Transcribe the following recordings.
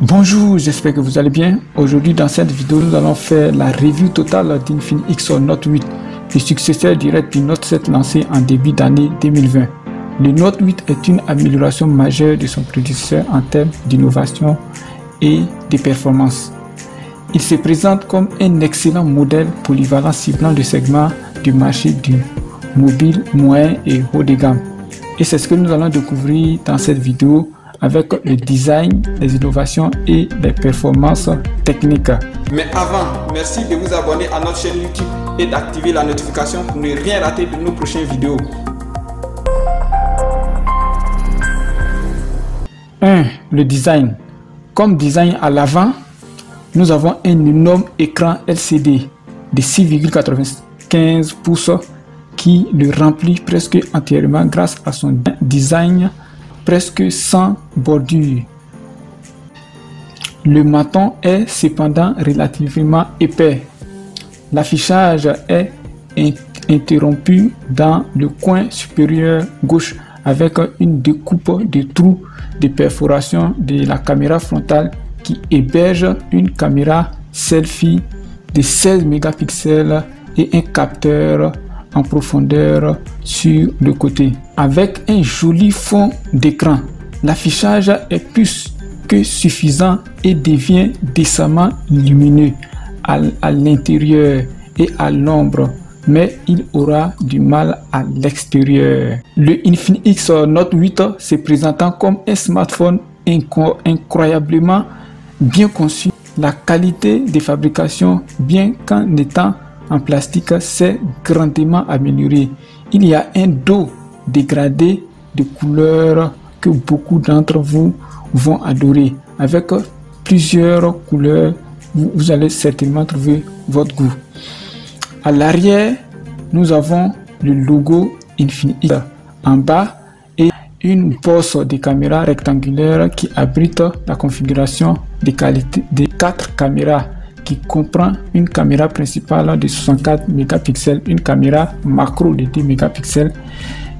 Bonjour, j'espère que vous allez bien. Aujourd'hui dans cette vidéo, nous allons faire la review totale d'Infinix Note 8, le successeur direct du Note 7 lancé en début d'année 2020. Le Note 8 est une amélioration majeure de son prédécesseur en termes d'innovation et de performance. Il se présente comme un excellent modèle polyvalent ciblant le segment du marché du mobile moyen et haut de gamme. Et c'est ce que nous allons découvrir dans cette vidéo avec le design, les innovations et les performances techniques. Mais avant, merci de vous abonner à notre chaîne YouTube et d'activer la notification pour ne rien rater de nos prochaines vidéos. 1. Le design. Comme design à l'avant, nous avons un énorme écran LCD de 6,95 pouces qui le remplit presque entièrement grâce à son design presque sans bordure. Le menton est cependant relativement épais. L'affichage est interrompu dans le coin supérieur gauche avec une découpe de trous de perforation de la caméra frontale qui héberge une caméra selfie de 16 mégapixels et un capteur en profondeur sur le côté. Avec un joli fond d'écran, l'affichage est plus que suffisant et devient décemment lumineux à l'intérieur et à l'ombre, mais il aura du mal à l'extérieur. Le Infinix Note 8 se présentant comme un smartphone incroyablement bien conçu, la qualité de fabrication, bien qu'en étant en plastique, s'est grandement améliorée. Il y a un dos dégradé de couleurs que beaucoup d'entre vous vont adorer. Avec plusieurs couleurs, vous allez certainement trouver votre goût. À l'arrière, nous avons le logo Infinix en bas et une bosse de caméra rectangulaire qui abrite la configuration de qualité des 4 caméras, qui comprend une caméra principale de 64 mégapixels, une caméra macro de 2 mégapixels,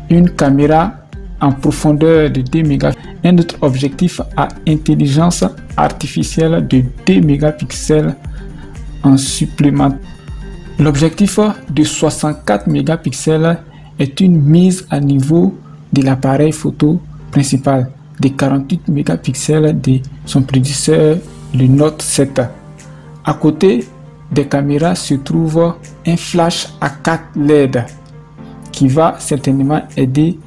une caméra en profondeur de 2 mégapixels, un autre objectif à intelligence artificielle de 2 mégapixels en supplément. L'objectif de 64 mégapixels est une mise à niveau de l'appareil photo principal de 48 mégapixels de son prédécesseur, le Note 7. À côté des caméras se trouve un flash à 4 LED qui va certainement aider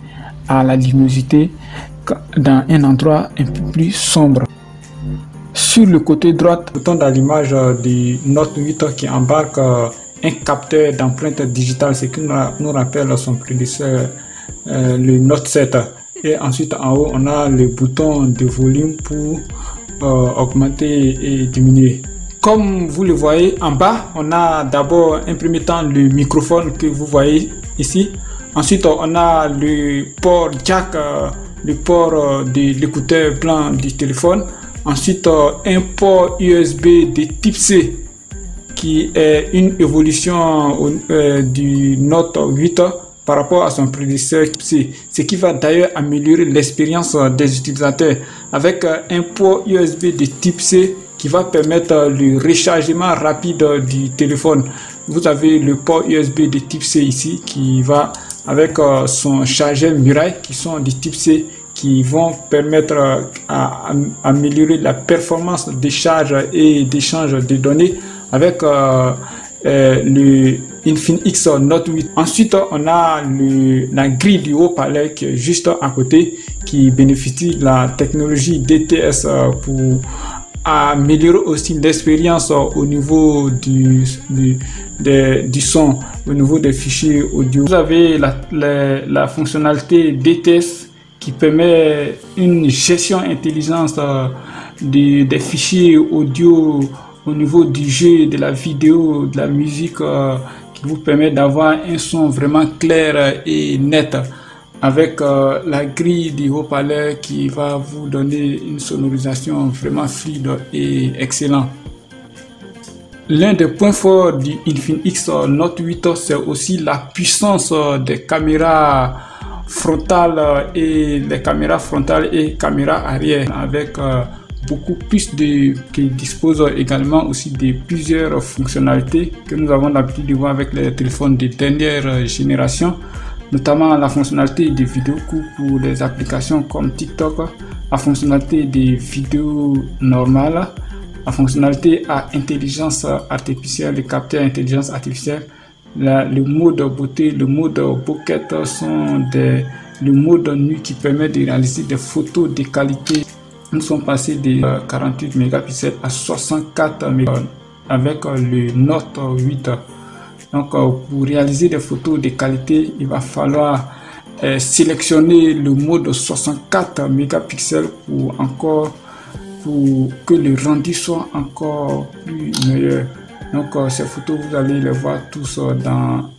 à la luminosité dans un endroit un peu plus sombre. Sur le côté droit, bouton dans l'image du Note 8 qui embarque un capteur d'empreinte digitale, ce qui nous rappelle son prédécesseur, le Note 7. Et ensuite en haut, on a le bouton de volume pour augmenter et diminuer. Comme vous le voyez en bas, on a d'abord un premier temps le microphone que vous voyez ici. Ensuite, on a le port jack, le port de l'écouteur blanc du téléphone. Ensuite, un port USB de type C qui est une évolution du Note 8 par rapport à son prédécesseur type C, ce qui va d'ailleurs améliorer l'expérience des utilisateurs avec un port USB de type C qui va permettre le rechargement rapide du téléphone. Vous avez le port USB de type C ici qui va avec son chargeur muraille qui sont de type C qui vont permettre à améliorer la performance de charge et d'échange de données avec le Infinix Note 8. Ensuite, on a la grille du haut-parleur qui est juste à côté qui bénéficie de la technologie DTS pour améliorer aussi l'expérience au niveau du son, au niveau des fichiers audio. Vous avez la fonctionnalité DTS qui permet une gestion intelligente des fichiers audio au niveau du jeu, de la vidéo, de la musique, qui vous permet d'avoir un son vraiment clair et net, avec la grille du haut-parleur qui va vous donner une sonorisation vraiment fluide et excellente. L'un des points forts du Infinix Note 8, c'est aussi la puissance des caméras frontales et les caméras frontales et caméras arrière avec beaucoup plus qui dispose également aussi de plusieurs fonctionnalités que nous avons l'habitude de voir avec les téléphones de dernière génération, notamment la fonctionnalité de vidéo courte pour les applications comme TikTok, la fonctionnalité de vidéos normales, la fonctionnalité à intelligence artificielle, les capteurs intelligence artificielle, le mode beauté, le mode bokeh sont le mode nuit qui permet de réaliser des photos de qualité. Nous sommes passés de 48 mégapixels à 64 mégapixels avec le Note 8. Donc pour réaliser des photos de qualité, il va falloir sélectionner le mode 64 mégapixels pour que le rendu soit encore plus meilleur. Donc ces photos, vous allez les voir tous dans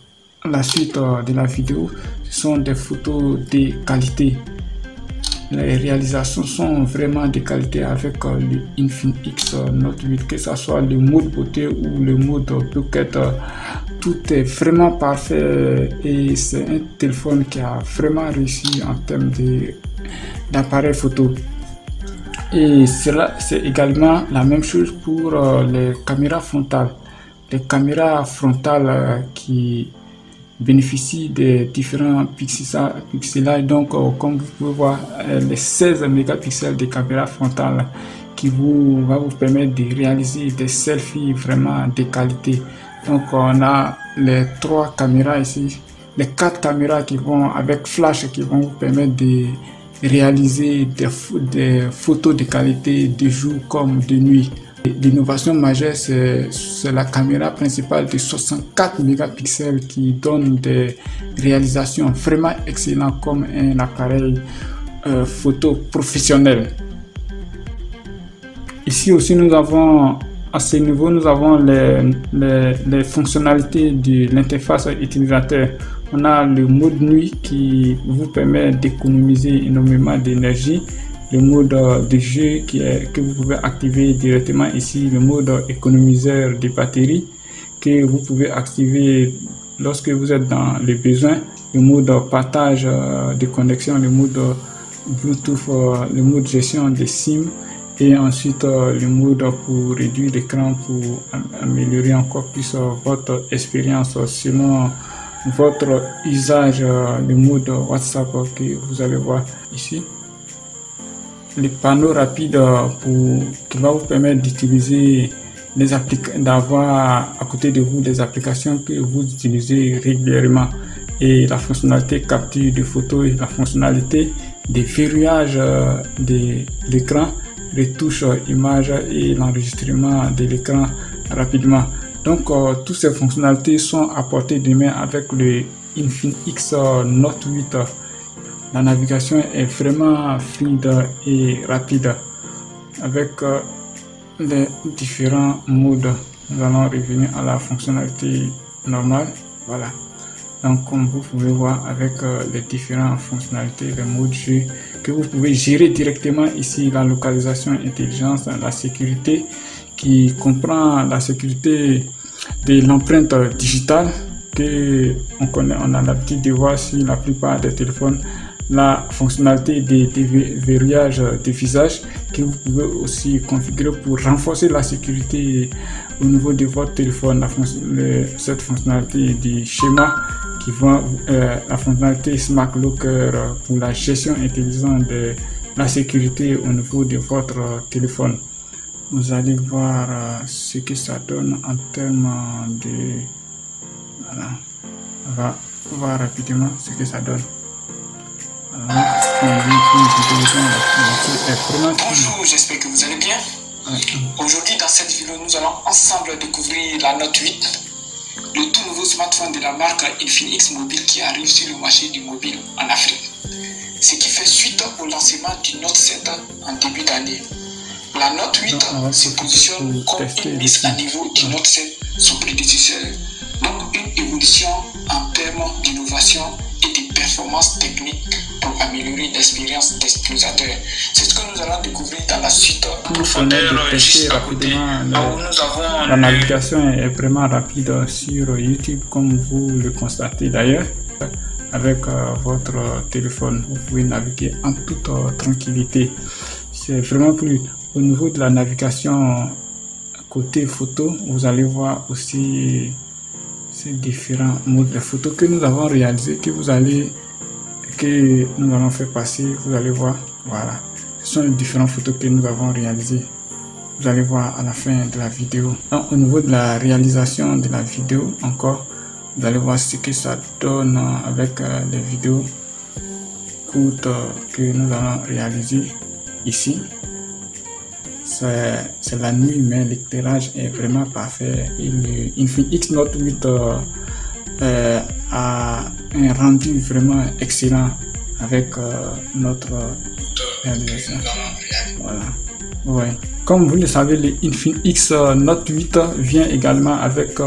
la suite de la vidéo. Ce sont des photos de qualité. Les réalisations sont vraiment de qualité avec le Infinix Note 8, que ce soit le mode beauté ou le mode bokeh. Tout est vraiment parfait et c'est un téléphone qui a vraiment réussi en termes d'appareil photo. Et c'est également la même chose pour les caméras frontales. Les caméras frontales qui bénéficient des différents pixelages. Donc, comme vous pouvez voir, les 16 mégapixels de caméra frontale qui va vous permettre de réaliser des selfies vraiment de qualité. Donc, on a les 3 caméras ici, les 4 caméras qui vont avec flash qui vont vous permettre de réaliser des photos de qualité de jour comme de nuit. L'innovation majeure, c'est la caméra principale de 64 mégapixels qui donne des réalisations vraiment excellentes comme un appareil photo professionnel. Ici aussi, nous avons à ce niveau, nous avons les fonctionnalités de l'interface utilisateur. On a le mode nuit qui vous permet d'économiser énormément d'énergie. Le mode de jeu que vous pouvez activer directement ici. Le mode économiseur de batterie que vous pouvez activer lorsque vous êtes dans les besoins. Le mode partage de connexion, le mode Bluetooth, le mode gestion des SIM. Et ensuite le mode pour réduire l'écran pour améliorer encore plus votre expérience selon votre usage, le mode WhatsApp que vous allez voir ici. Les panneaux rapides qui va vous permettre d'utiliser d'avoir à côté de vous des applications que vous utilisez régulièrement, et la fonctionnalité capture de photos et la fonctionnalité de verrouillage de l'écran, retouche image et l'enregistrement de l'écran rapidement. Donc toutes ces fonctionnalités sont apportées de main avec le Infinix Note 8. La navigation est vraiment fluide et rapide avec les différents modes. Nous allons revenir à la fonctionnalité normale. Voilà. Donc comme vous pouvez voir avec les différentes fonctionnalités, les modes jeu que vous pouvez gérer directement ici, la localisation intelligence, la sécurité qui comprend la sécurité de l'empreinte digitale que on a l'habitude de voir sur la plupart des téléphones. La fonctionnalité de verrouillage de visage que vous pouvez aussi configurer pour renforcer la sécurité au niveau de votre téléphone. Cette fonctionnalité du schéma qui va la fonctionnalité Smart Locker pour la gestion intelligente de la sécurité au niveau de votre téléphone. Vous allez voir ce que ça donne en termes de... Voilà. On va voir rapidement ce que ça donne. Bonjour, j'espère que vous allez bien. Aujourd'hui, dans cette vidéo, nous allons ensemble découvrir la Note 8, le tout nouveau smartphone de la marque Infinix Mobile qui arrive sur le marché du mobile en Afrique. Ce qui fait suite au lancement du Note 7 en début d'année. La Note 8 se positionne comme une mise à niveau du Note 7, son prédécesseur, donc une évolution en termes d'innovation et de performance technique pour améliorer l'expérience d'utilisateur. C'est ce que nous allons découvrir dans la suite profondeur juste à côté. La navigation est vraiment rapide sur YouTube, comme vous le constatez d'ailleurs. Avec votre téléphone, vous pouvez naviguer en toute tranquillité. C'est vraiment plus. Au niveau de la navigation côté photo, vous allez voir aussi ces différents modes de photos que nous avons réalisés, que nous allons faire passer. Vous allez voir, voilà, ce sont les différentes photos que nous avons réalisées. Vous allez voir à la fin de la vidéo. Donc, au niveau de la réalisation de la vidéo encore, vous allez voir ce que ça donne avec les vidéos courtes que nous allons réaliser ici. C'est la nuit, mais l'éclairage est vraiment parfait. Infinix Note 8 a un rendu vraiment excellent avec notre réalisation. Voilà. Ouais. Comme vous le savez, le Infinix Note 8 vient également avec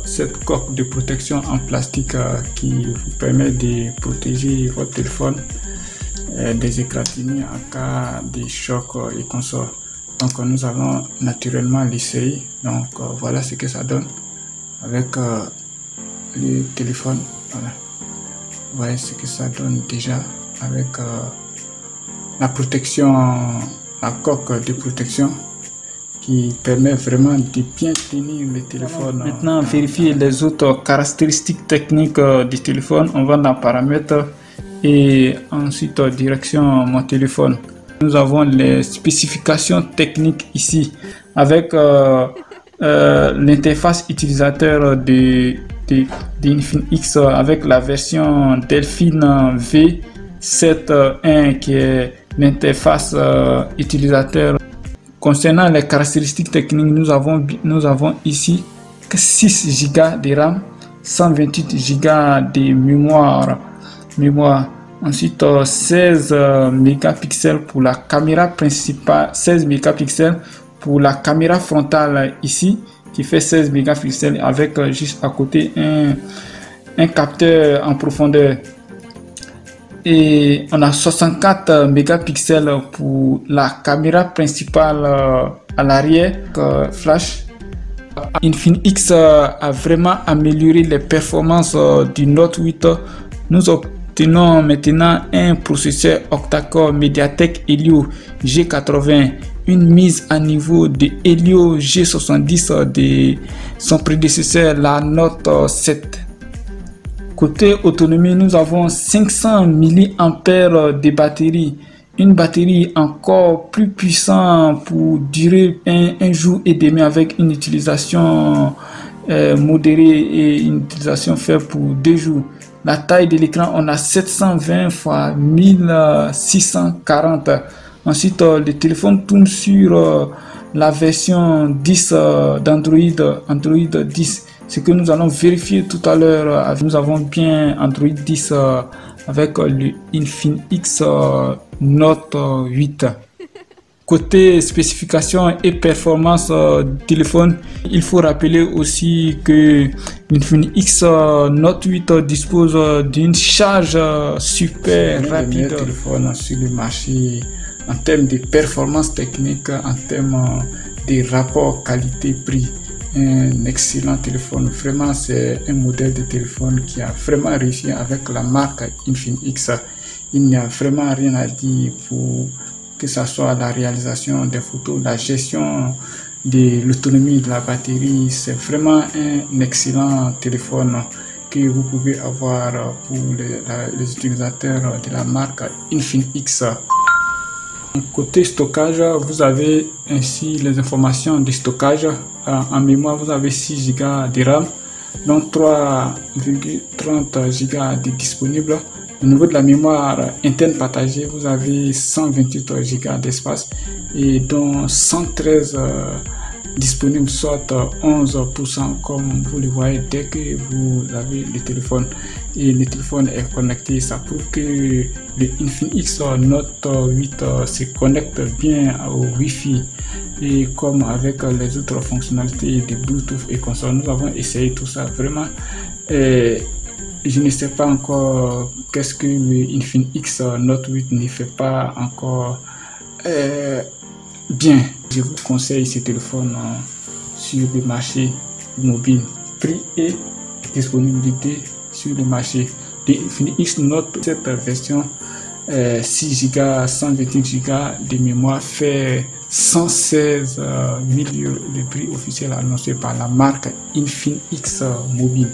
cette coque de protection en plastique qui vous permet de protéger votre téléphone des égratignures en cas de choc et consorts. Donc nous allons naturellement l'essayer. Donc voilà ce que ça donne avec le téléphone. Voilà. Vous voyez ce que ça donne déjà avec la protection, la coque de protection qui permet vraiment de bien tenir le téléphone. Maintenant, vérifier les autres caractéristiques techniques du téléphone. On va dans paramètres et ensuite direction mon téléphone. Nous avons les spécifications techniques ici avec l'interface utilisateur d'Infinix avec la version Delphine V7.1 qui est l'interface utilisateur. Concernant les caractéristiques techniques, nous avons ici 6 Go de RAM, 128 Go de mémoire. Ensuite 16 mégapixels pour la caméra principale, 16 mégapixels pour la caméra frontale ici qui fait 16 mégapixels avec juste à côté un capteur en profondeur. Et on a 64 mégapixels pour la caméra principale à l'arrière flash. Infinix a vraiment amélioré les performances du Note 8. Nous obtenons maintenant un processeur octa-core Mediatek Helio G80, une mise à niveau de Helio G70 de son prédécesseur, la Note 7. Côté autonomie, nous avons 500 mAh de batterie, une batterie encore plus puissante pour durer un jour et demi avec une utilisation modérée et une utilisation faite pour 2 jours. La taille de l'écran, on a 720 x 1640. Ensuite, le téléphone tourne sur la version 10 d'Android, Android 10. Ce que nous allons vérifier tout à l'heure. Nous avons bien Android 10 avec le Infinix Note 8. Côté spécification et performance du téléphone, il faut rappeler aussi que l'Infinix Note 8 dispose d'une charge super rapide. Téléphone sur le marché en termes de performance technique, en termes de rapport qualité-prix. Un excellent téléphone. Vraiment, c'est un modèle de téléphone qui a vraiment réussi avec la marque Infinix. Il n'y a vraiment rien à dire pour que ce soit la réalisation des photos, la gestion de l'autonomie de la batterie. C'est vraiment un excellent téléphone que vous pouvez avoir pour les utilisateurs de la marque Infinix. Côté stockage, vous avez ainsi les informations de stockage. En mémoire, vous avez 6 Go de RAM, donc 3,30 Go de disponible. Au niveau de la mémoire interne partagée, vous avez 128 Go d'espace et dont 113 disponible, soit 11% comme vous le voyez dès que vous avez le téléphone et le téléphone est connecté. Ça prouve que le Infinix Note 8 se connecte bien au Wi-Fi et comme avec les autres fonctionnalités de Bluetooth et console. Nous avons essayé tout ça vraiment. Je ne sais pas encore qu'est-ce que le Infinix Note 8 ne fait pas encore bien. Je vous conseille ce téléphone sur le marché mobile. Prix et disponibilité sur le marché. Le Infinix Note, cette version 6 Go, 128 Go de mémoire fait 116 000 €, le prix officiel annoncé par la marque Infinix Mobile.